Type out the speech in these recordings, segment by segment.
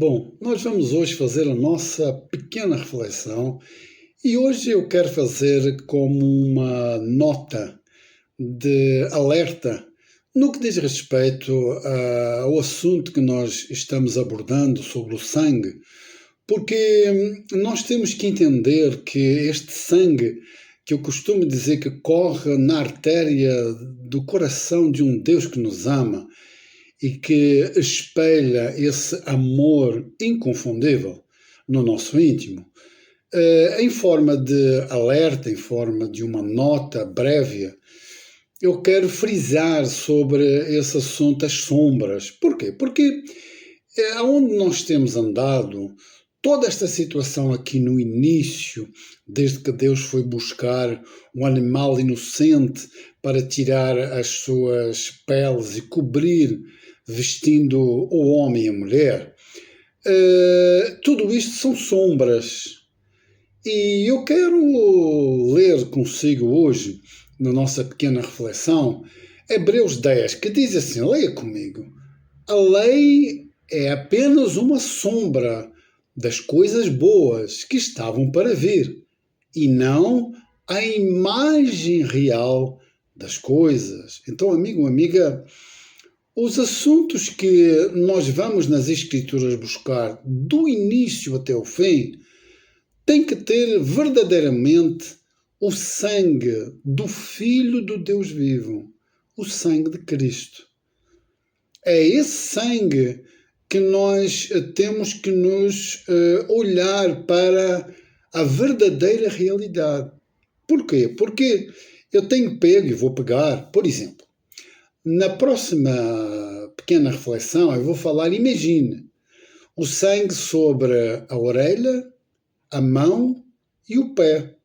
Bom, nós vamos hoje fazer a nossa pequena reflexão e hoje eu quero fazer como uma nota de alerta no que diz respeito ao assunto que nós estamos abordando sobre o sangue, porque nós temos que entender que este sangue, que eu costumo dizer que corre na artéria do coração de um Deus que nos ama, e que espelha esse amor inconfundível no nosso íntimo, em forma de alerta, em forma de uma nota breve, eu quero frisar sobre esse assunto as sombras. Porquê? Porque aonde nós temos andado, toda esta situação aqui no início, desde que Deus foi buscar um animal inocente para tirar as suas peles e cobrir, vestindo o homem e a mulher, tudo isto são sombras. E eu quero ler consigo hoje, na nossa pequena reflexão, Hebreus 10, que diz assim, leia comigo: a lei é apenas uma sombra das coisas boas que estavam para vir, e não a imagem real das coisas. Então, amigo, amiga, os assuntos que nós vamos nas Escrituras buscar do início até o fim têm que ter verdadeiramente o sangue do Filho do Deus vivo, o sangue de Cristo. É esse sangue que nós temos que nos olhar para a verdadeira realidade. Porquê? Porque eu tenho pego e vou pegar, por exemplo, na próxima pequena reflexão eu vou falar, imagine, o sangue sobre a orelha, a mão e o pé.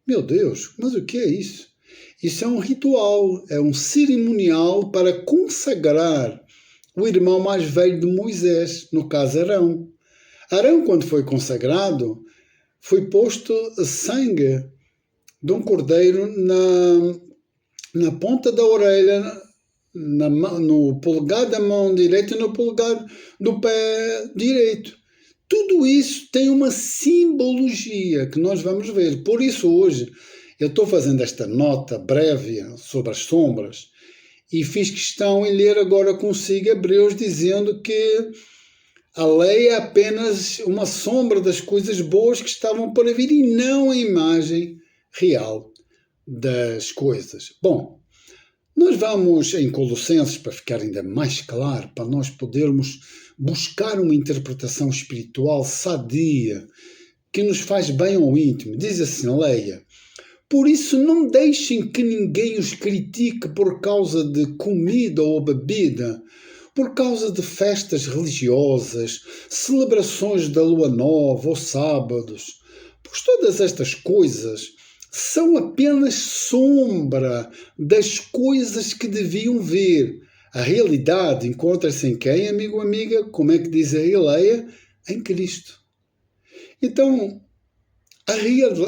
Meu Deus, mas o que é isso? Isso é um ritual, é um cerimonial para consagrar o irmão mais velho de Moisés, no caso Arão. Arão, quando foi consagrado, foi posto sangue de um cordeiro na ponta da orelha, no polegar da mão direita e no polegar do pé direito. Tudo isso tem uma simbologia que nós vamos ver. Por isso hoje eu estou fazendo esta nota breve sobre as sombras e fiz questão em ler agora consigo Hebreus dizendo que a lei é apenas uma sombra das coisas boas que estavam para vir e não a imagem real das coisas. Bom, nós vamos em Colossenses, para ficar ainda mais claro, para nós podermos buscar uma interpretação espiritual sadia, que nos faz bem ao íntimo. Diz assim, leia: por isso não deixem que ninguém os critique por causa de comida ou bebida, por causa de festas religiosas, celebrações da lua nova ou sábados, pois todas estas coisas são apenas sombra das coisas que deviam vir. A realidade encontra-se em quem, amigo, amiga? Como é que diz aí, leia? Em Cristo. Então,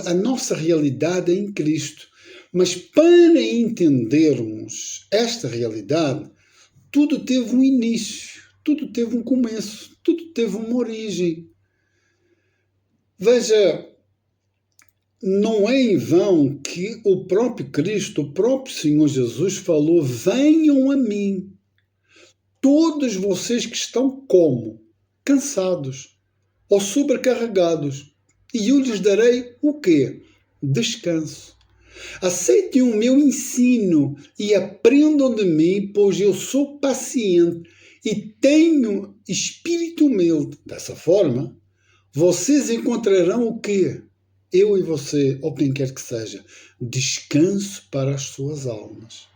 a nossa realidade é em Cristo. Mas para entendermos esta realidade, tudo teve um início, tudo teve um começo, tudo teve uma origem. Veja, não é em vão que o próprio Cristo, o próprio Senhor Jesus falou: venham a mim, todos vocês que estão como? Cansados ou sobrecarregados, e eu lhes darei o quê? Descanso. Aceitem o meu ensino e aprendam de mim, pois eu sou paciente e tenho espírito humilde. Dessa forma, vocês encontrarão o quê? Eu e você, ou quem quer que seja, descanso para as suas almas.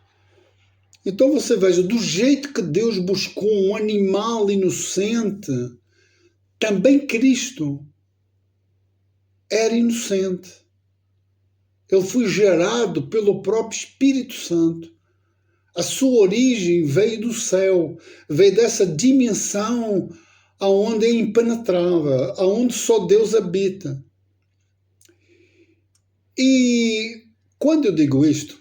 Então você veja, do jeito que Deus buscou um animal inocente, também Cristo era inocente. Ele foi gerado pelo próprio Espírito Santo. A sua origem veio do céu, veio dessa dimensão aonde é impenetrável, aonde só Deus habita. E quando eu digo isto,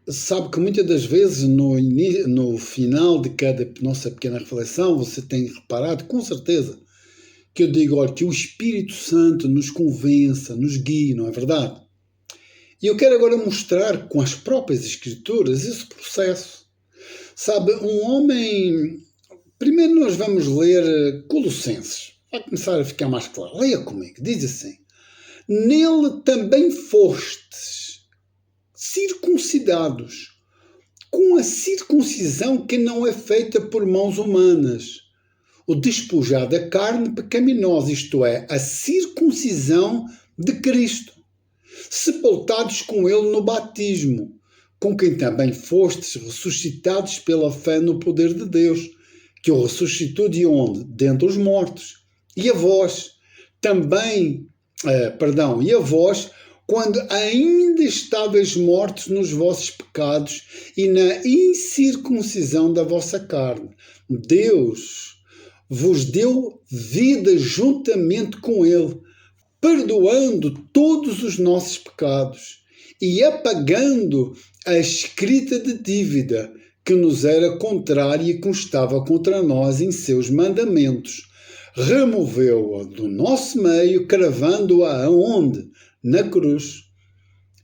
sabe que muitas das vezes no final de cada nossa pequena reflexão, você tem reparado, com certeza, que eu digo, olha, que o Espírito Santo nos convença, nos guie, não é verdade? E eu quero agora mostrar com as próprias Escrituras esse processo. Sabe, um homem... Primeiro nós vamos ler Colossenses. Vai começar a ficar mais claro. Leia comigo. Diz assim: nele também fostes circuncidados, com a circuncisão que não é feita por mãos humanas, o despojar da carne pecaminosa, isto é, a circuncisão de Cristo, sepultados com ele no batismo, com quem também fostes ressuscitados pela fé no poder de Deus, que o ressuscitou de onde? Dentre os mortos. E a vós também, e a vós, quando ainda estáveis mortos nos vossos pecados e na incircuncisão da vossa carne, Deus vos deu vida juntamente com ele, perdoando todos os nossos pecados e apagando a escrita de dívida que nos era contrária e constava contra nós em seus mandamentos. Removeu-a do nosso meio, cravando-a aonde? Na cruz.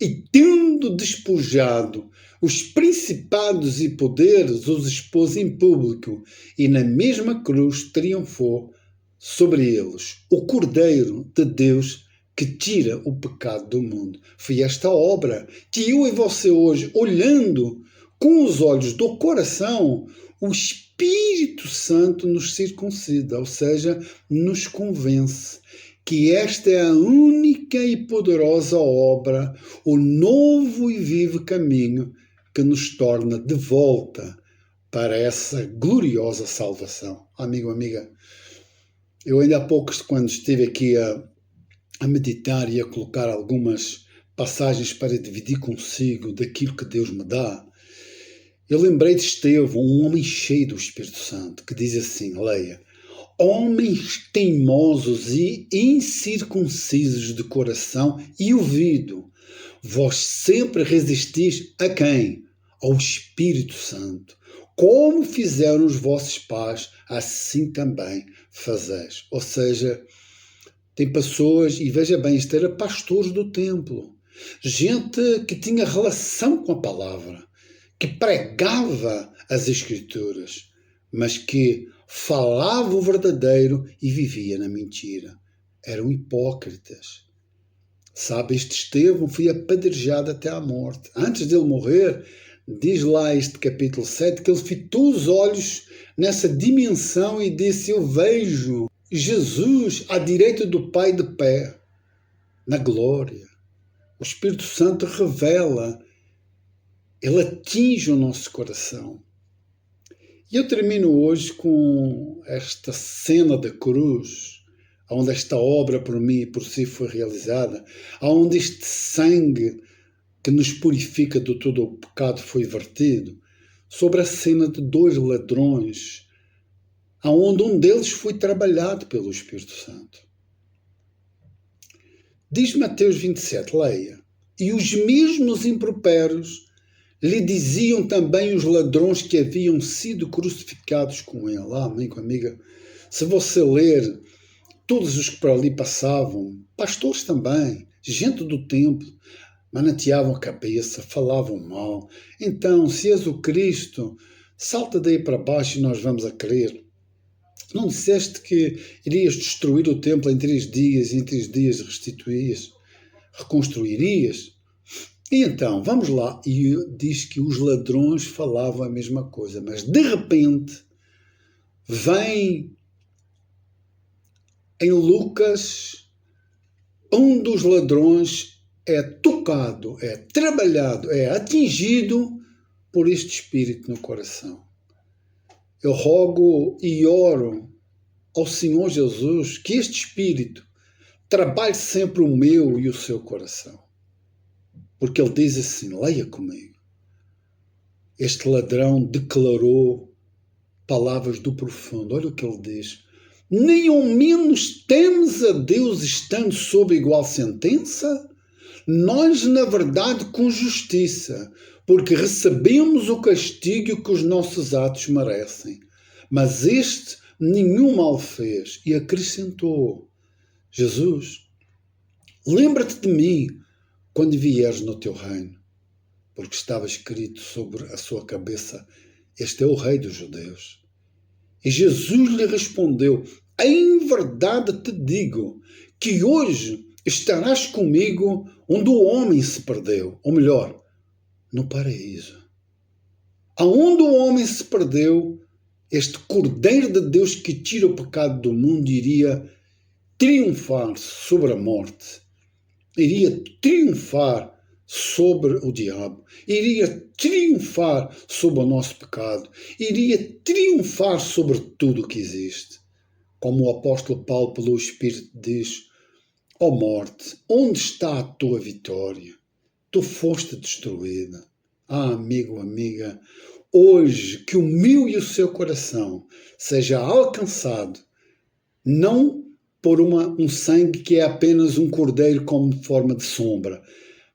E tendo despojado os principados e poderes, os expôs em público, e na mesma cruz triunfou sobre eles o Cordeiro de Deus que tira o pecado do mundo. Foi esta obra que eu e você hoje, olhando com os olhos do coração, o Espírito Santo nos circuncida, ou seja, nos convence que esta é a única e poderosa obra, o novo e vivo caminho que nos torna de volta para essa gloriosa salvação. Amigo, amiga, eu ainda há pouco, quando estive aqui a meditar e a colocar algumas passagens para dividir consigo daquilo que Deus me dá, eu lembrei de Estevão, um homem cheio do Espírito Santo, que diz assim, leia: homens teimosos e incircuncisos de coração e ouvido, vós sempre resistis a quem? Ao Espírito Santo. Como fizeram os vossos pais, assim também fazeis. Ou seja, tem pessoas, e veja bem, isto era pastores do templo, gente que tinha relação com a palavra, que pregava as Escrituras, mas que falava o verdadeiro e vivia na mentira. Eram hipócritas. Sabe, este Estevão foi apedrejado até à morte. Antes dele morrer, diz lá este capítulo 7, que ele fitou os olhos nessa dimensão e disse: eu vejo Jesus à direita do Pai de pé, na glória. O Espírito Santo revela, ele atinge o nosso coração. E eu termino hoje com esta cena da cruz, onde esta obra por mim e por si foi realizada, onde este sangue que nos purifica de todo o pecado foi vertido, sobre a cena de dois ladrões, onde um deles foi trabalhado pelo Espírito Santo. Diz Mateus 27, leia: e os mesmos impropérios lhe diziam também os ladrões que haviam sido crucificados com ele. Amigo, amiga, se você ler todos os que por ali passavam, pastores também, gente do templo, manateavam a cabeça, falavam mal. Então, se és o Cristo, salta daí para baixo e nós vamos a crer. Não disseste que irias destruir o templo em 3 dias e em 3 dias reconstruirias? E então, vamos lá, e diz que os ladrões falavam a mesma coisa, mas de repente vem em Lucas, um dos ladrões é tocado, é trabalhado, é atingido por este Espírito no coração. Eu rogo e oro ao Senhor Jesus que este Espírito trabalhe sempre o meu e o seu coração. Porque ele diz assim, leia comigo: este ladrão declarou palavras do profundo. Olha o que ele diz: nem ao menos temes a Deus estando sob igual sentença? nós, na verdade, com justiça, porque recebemos o castigo que os nossos atos merecem. Mas este nenhum mal fez. E acrescentou: Jesus, lembra-te de mim quando vieres no teu reino, porque estava escrito sobre a sua cabeça: este é o rei dos judeus. E Jesus lhe respondeu: em verdade te digo que hoje estarás comigo onde o homem se perdeu, ou melhor, no paraíso. Aonde o homem se perdeu, este Cordeiro de Deus que tira o pecado do mundo iria triunfar sobre a morte, iria triunfar sobre o diabo, iria triunfar sobre o nosso pecado, iria triunfar sobre tudo o que existe. Como o apóstolo Paulo, pelo Espírito, diz: ó morte, onde está a tua vitória? Tu foste destruída. Ah, amigo, amiga, hoje que o meu e o seu coração seja alcançado, não por um sangue que é apenas um cordeiro como forma de sombra,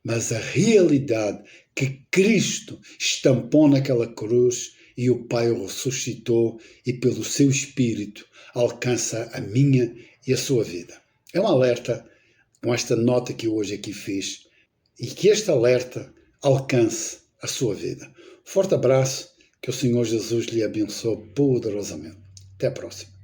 mas a realidade que Cristo estampou naquela cruz e o Pai o ressuscitou e pelo seu Espírito alcança a minha e a sua vida. É um alerta com esta nota que eu hoje aqui fiz e que este alerta alcance a sua vida. Forte abraço, que o Senhor Jesus lhe abençoe poderosamente. Até a próxima.